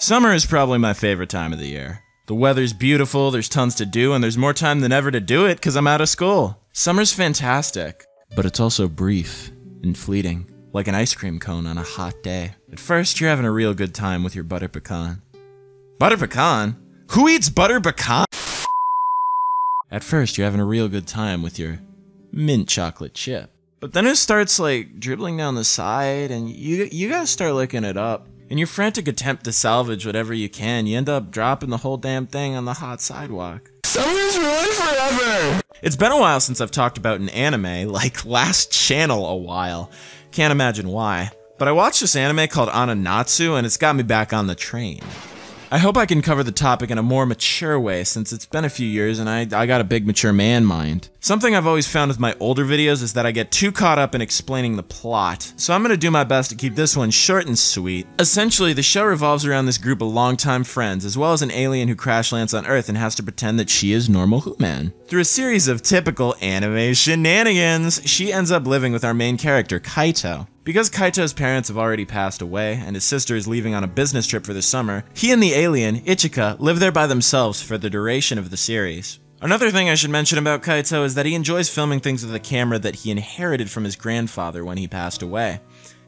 Summer is probably my favorite time of the year. The weather's beautiful, there's tons to do, and there's more time than ever to do it because I'm out of school. Summer's fantastic, but it's also brief and fleeting, like an ice cream cone on a hot day. At first, you're having a real good time with your butter pecan. Butter pecan? Who eats butter pecan? At first, you're having a real good time with your mint chocolate chip. But then it starts like dribbling down the side, and you gotta start licking it up. In your frantic attempt to salvage whatever you can, you end up dropping the whole damn thing on the hot sidewalk. Summer's ruined forever! It's been a while since I've talked about an anime, like last channel a while. Can't imagine why. But I watched this anime called AnoNatsu, and it's got me back on the train. I hope I can cover the topic in a more mature way since it's been a few years and I got a big mature man mind. Something I've always found with my older videos is that I get too caught up in explaining the plot, so I'm gonna do my best to keep this one short and sweet. Essentially, the show revolves around this group of longtime friends, as well as an alien who crash lands on Earth and has to pretend that she is normal human. Through a series of typical anime shenanigans, she ends up living with our main character, Kaito. Because Kaito's parents have already passed away, and his sister is leaving on a business trip for the summer, he and the alien, Ichika, live there by themselves for the duration of the series. Another thing I should mention about Kaito is that he enjoys filming things with a camera that he inherited from his grandfather when he passed away.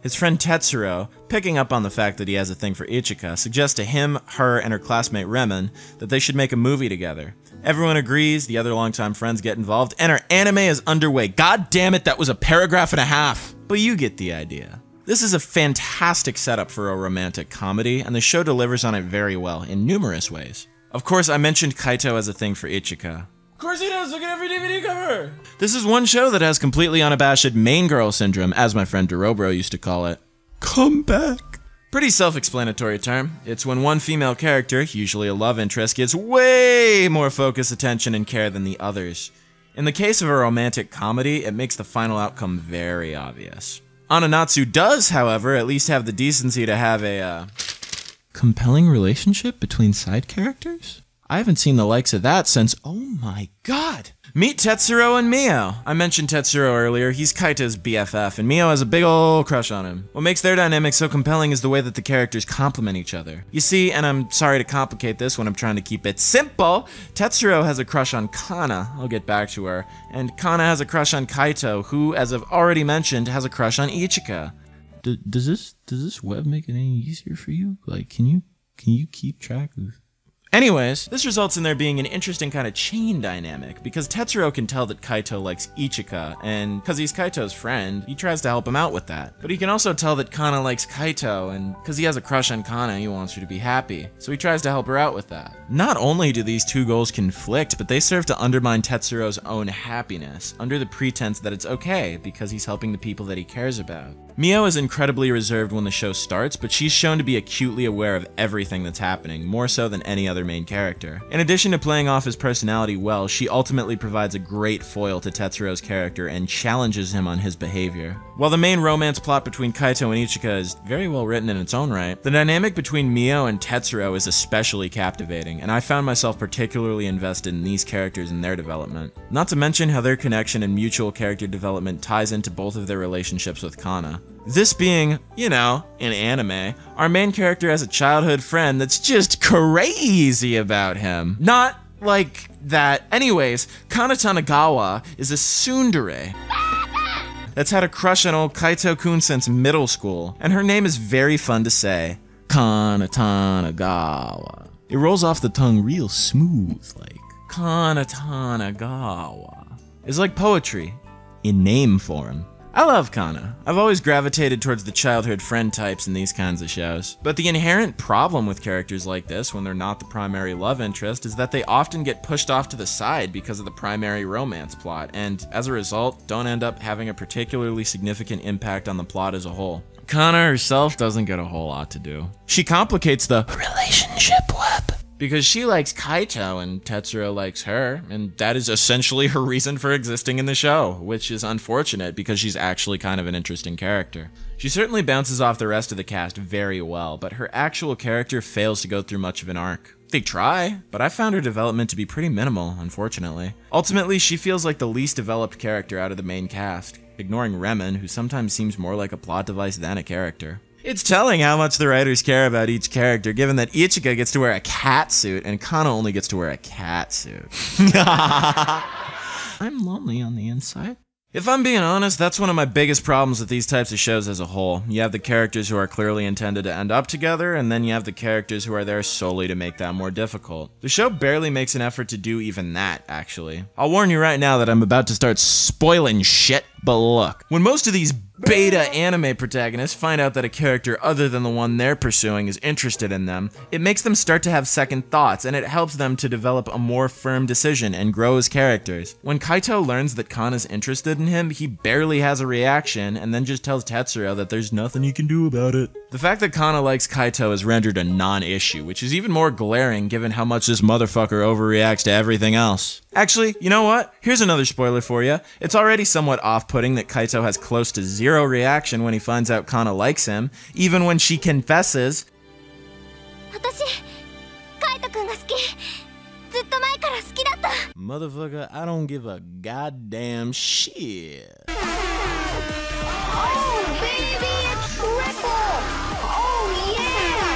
His friend Tetsuro, picking up on the fact that he has a thing for Ichika, suggests to him, her, and her classmate Remen that they should make a movie together. Everyone agrees, the other longtime friends get involved, and our anime is underway. God damn it, that was a paragraph and a half! But you get the idea. This is a fantastic setup for a romantic comedy, and the show delivers on it very well in numerous ways. Of course, I mentioned Kaito as a thing for Ichika. Of course he does, look at every DVD cover! This is one show that has completely unabashed main girl syndrome, as my friend Durobro used to call it. Come back. Pretty self-explanatory term. It's when one female character, usually a love interest, gets way more focus, attention, and care than the others. In the case of a romantic comedy, it makes the final outcome very obvious. AnoNatsu does, however, at least have the decency to have a, compelling relationship between side characters? I haven't seen the likes of that since, oh my god! Meet Tetsuro and Mio. I mentioned Tetsuro earlier, he's Kaito's BFF, and Mio has a big ol' crush on him. What makes their dynamic so compelling is the way that the characters complement each other. You see, and I'm sorry to complicate this when I'm trying to keep it simple, Tetsuro has a crush on Kana, I'll get back to her, and Kana has a crush on Kaito, who, as I've already mentioned, has a crush on Ichika. Does this web make it any easier for you? Like, can you keep track of... Anyways, this results in there being an interesting kind of chain dynamic, because Tetsuro can tell that Kaito likes Ichika, and because he's Kaito's friend, he tries to help him out with that. But he can also tell that Kana likes Kaito, and because he has a crush on Kana, he wants her to be happy, so he tries to help her out with that. Not only do these two goals conflict, but they serve to undermine Tetsuro's own happiness, under the pretense that it's okay, because he's helping the people that he cares about. Mio is incredibly reserved when the show starts, but she's shown to be acutely aware of everything that's happening, more so than any other main character. In addition to playing off his personality well, she ultimately provides a great foil to Tetsuro's character and challenges him on his behavior. While the main romance plot between Kaito and Ichika is very well written in its own right, the dynamic between Mio and Tetsuro is especially captivating, and I found myself particularly invested in these characters and their development. Not to mention how their connection and mutual character development ties into both of their relationships with Kana. This being, you know, an anime, our main character has a childhood friend that's just crazy about him. Not like that. Anyways, Kana Tanagawa is a tsundere that's had a crush on old Kaito-kun since middle school, and her name is very fun to say. Kana Tanagawa. It rolls off the tongue real smooth, like Kana Tanagawa. It's like poetry in name form. I love Kana. I've always gravitated towards the childhood friend types in these kinds of shows. But the inherent problem with characters like this when they're not the primary love interest is that they often get pushed off to the side because of the primary romance plot, and as a result, don't end up having a particularly significant impact on the plot as a whole. Kana herself doesn't get a whole lot to do. She complicates the relationship web because she likes Kaito and Tetsuro likes her, and that is essentially her reason for existing in the show, which is unfortunate because she's actually kind of an interesting character. She certainly bounces off the rest of the cast very well, but her actual character fails to go through much of an arc. They try, but I found her development to be pretty minimal, unfortunately. Ultimately, she feels like the least developed character out of the main cast, ignoring Remen, who sometimes seems more like a plot device than a character. It's telling how much the writers care about each character, given that Ichika gets to wear a cat suit and Kana only gets to wear a cat suit. I'm lonely on the inside. If I'm being honest, that's one of my biggest problems with these types of shows as a whole. You have the characters who are clearly intended to end up together, and then you have the characters who are there solely to make that more difficult. The show barely makes an effort to do even that, actually. I'll warn you right now that I'm about to start spoiling shit, but look, when most of these beta anime protagonists find out that a character other than the one they're pursuing is interested in them, it makes them start to have second thoughts, and it helps them to develop a more firm decision and grow as characters. When Kaito learns that Kana's interested in him, he barely has a reaction, and then just tells Tetsuro that there's nothing he can do about it. The fact that Kana likes Kaito is rendered a non-issue, which is even more glaring given how much this motherfucker overreacts to everything else. Actually, you know what? Here's another spoiler for you. It's already somewhat off-putting that Kaito has close to zero reaction when he finds out Kana likes him, even when she confesses, "Motherfucker, I don't give a goddamn shit." Oh, baby, it's triple! Oh, yeah!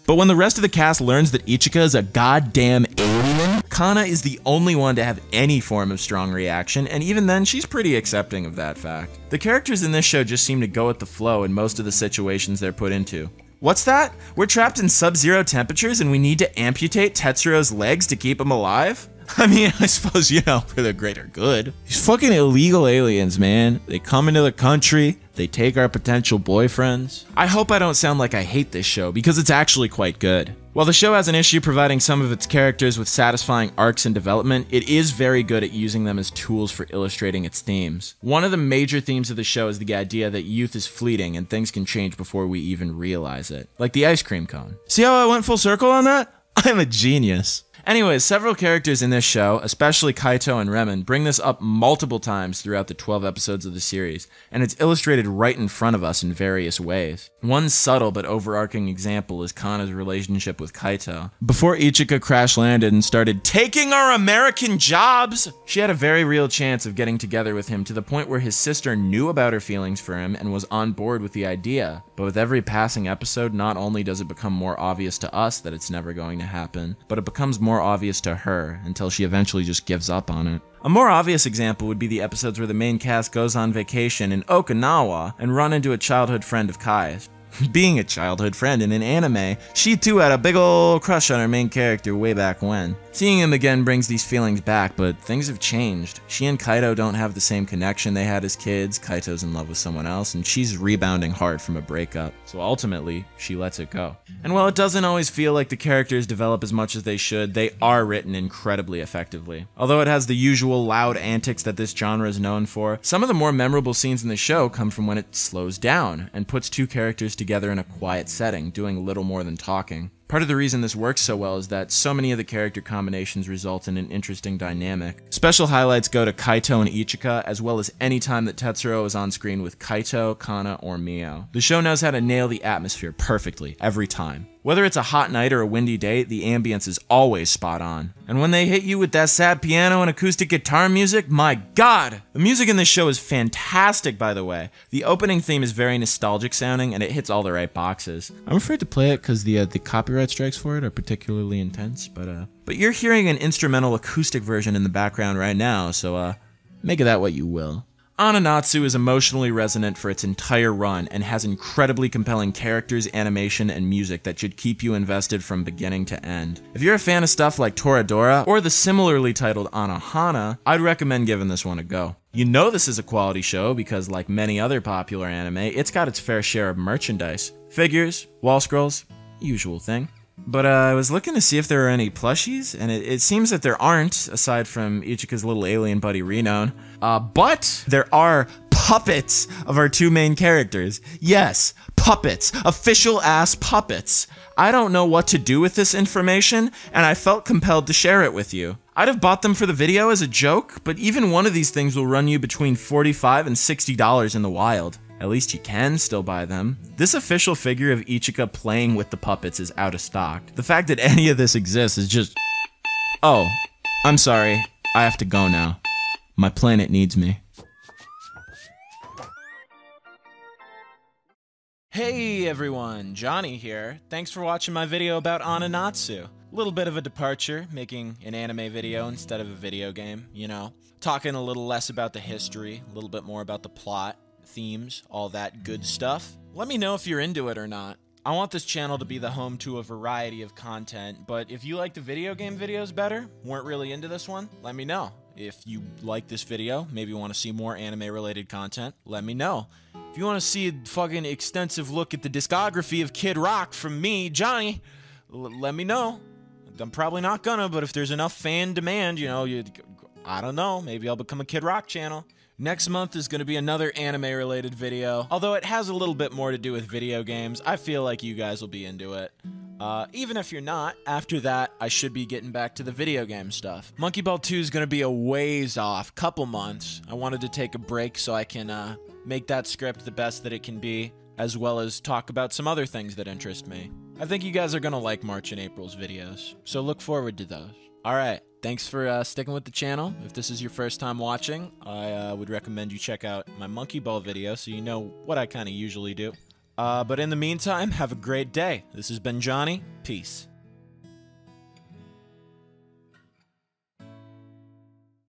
But when the rest of the cast learns that Ichika is a goddamn alien, Kana is the only one to have any form of strong reaction, and even then, she's pretty accepting of that fact. The characters in this show just seem to go with the flow in most of the situations they're put into. What's that? We're trapped in sub-zero temperatures and we need to amputate Tetsuro's legs to keep him alive? I mean, I suppose, you know, for the greater good. These fucking illegal aliens, man. They come into the country, they take our potential boyfriends. I hope I don't sound like I hate this show, because it's actually quite good. While the show has an issue providing some of its characters with satisfying arcs and development, it is very good at using them as tools for illustrating its themes. One of the major themes of the show is the idea that youth is fleeting and things can change before we even realize it. Like the ice cream cone. See how I went full circle on that? I'm a genius. Anyways, several characters in this show, especially Kaito and Remen, bring this up multiple times throughout the 12 episodes of the series, and it's illustrated right in front of us in various ways. One subtle but overarching example is Kana's relationship with Kaito. Before Ichika crash-landed and started taking our American jobs, she had a very real chance of getting together with him to the point where his sister knew about her feelings for him and was on board with the idea. But with every passing episode, not only does it become more obvious to us that it's never going to happen, but it becomes more obvious to her until she eventually just gives up on it. A more obvious example would be the episodes where the main cast goes on vacation in Okinawa and run into a childhood friend of Kai's. Being a childhood friend in an anime, she too had a big ol' crush on her main character way back when. Seeing him again brings these feelings back, but things have changed. She and Kaito don't have the same connection they had as kids, Kaito's in love with someone else, and she's rebounding hard from a breakup. So ultimately, she lets it go. And while it doesn't always feel like the characters develop as much as they should, they are written incredibly effectively. Although it has the usual loud antics that this genre is known for, some of the more memorable scenes in the show come from when it slows down and puts two characters together in a quiet setting, doing little more than talking. Part of the reason this works so well is that so many of the character combinations result in an interesting dynamic. Special highlights go to Kaito and Ichika, as well as any time that Tetsuro is on screen with Kaito, Kana, or Mio. The show knows how to nail the atmosphere perfectly, every time. Whether it's a hot night or a windy day, the ambience is always spot on. And when they hit you with that sad piano and acoustic guitar music, my god! The music in this show is fantastic, by the way. The opening theme is very nostalgic sounding, and it hits all the right boxes. I'm afraid to play it because the copyright strikes for it are particularly intense, but you're hearing an instrumental acoustic version in the background right now, so make of that what you will. AnoNatsu is emotionally resonant for its entire run and has incredibly compelling characters, animation, and music that should keep you invested from beginning to end. If you're a fan of stuff like Toradora or the similarly titled Anohana, I'd recommend giving this one a go. You know this is a quality show because, like many other popular anime, it's got its fair share of merchandise. Figures, wall scrolls, usual thing. But I was looking to see if there are any plushies, and it seems that there aren't, aside from Ichika's little alien buddy Rinon. But there are puppets of our two main characters. Yes, puppets. Official-ass puppets. I don't know what to do with this information, and I felt compelled to share it with you. I'd have bought them for the video as a joke, but even one of these things will run you between $45 and $60 in the wild. At least you can still buy them. This official figure of Ichika playing with the puppets is out of stock. The fact that any of this exists is just... Oh, I'm sorry. I have to go now. My planet needs me. Hey everyone, Jonii here. Thanks for watching my video about AnoNatsu. A little bit of a departure, making an anime video instead of a video game, you know. Talking a little less about the history, a little bit more about the plot, themes, all that good stuff. Let me know if you're into it or not. I want this channel to be the home to a variety of content, but if you like the video game videos better, weren't really into this one, let me know. If you like this video, maybe want to see more anime-related content, let me know. If you want to see a fucking extensive look at the discography of Kid Rock from me, Jonii, let me know. I'm probably not gonna, but if there's enough fan demand, you know, I don't know, maybe I'll become a Kid Rock channel. Next month is going to be another anime-related video. Although it has a little bit more to do with video games, I feel like you guys will be into it. Even if you're not, after that, I should be getting back to the video game stuff. Monkey Ball 2 is going to be a ways off, couple months. I wanted to take a break so I can make that script the best that it can be, as well as talk about some other things that interest me. I think you guys are going to like March and April's videos, so look forward to those. Alright, thanks for sticking with the channel. If this is your first time watching, I would recommend you check out my Monkey Ball video so you know what I kind of usually do. But in the meantime, have a great day. This has been Jonii. Peace.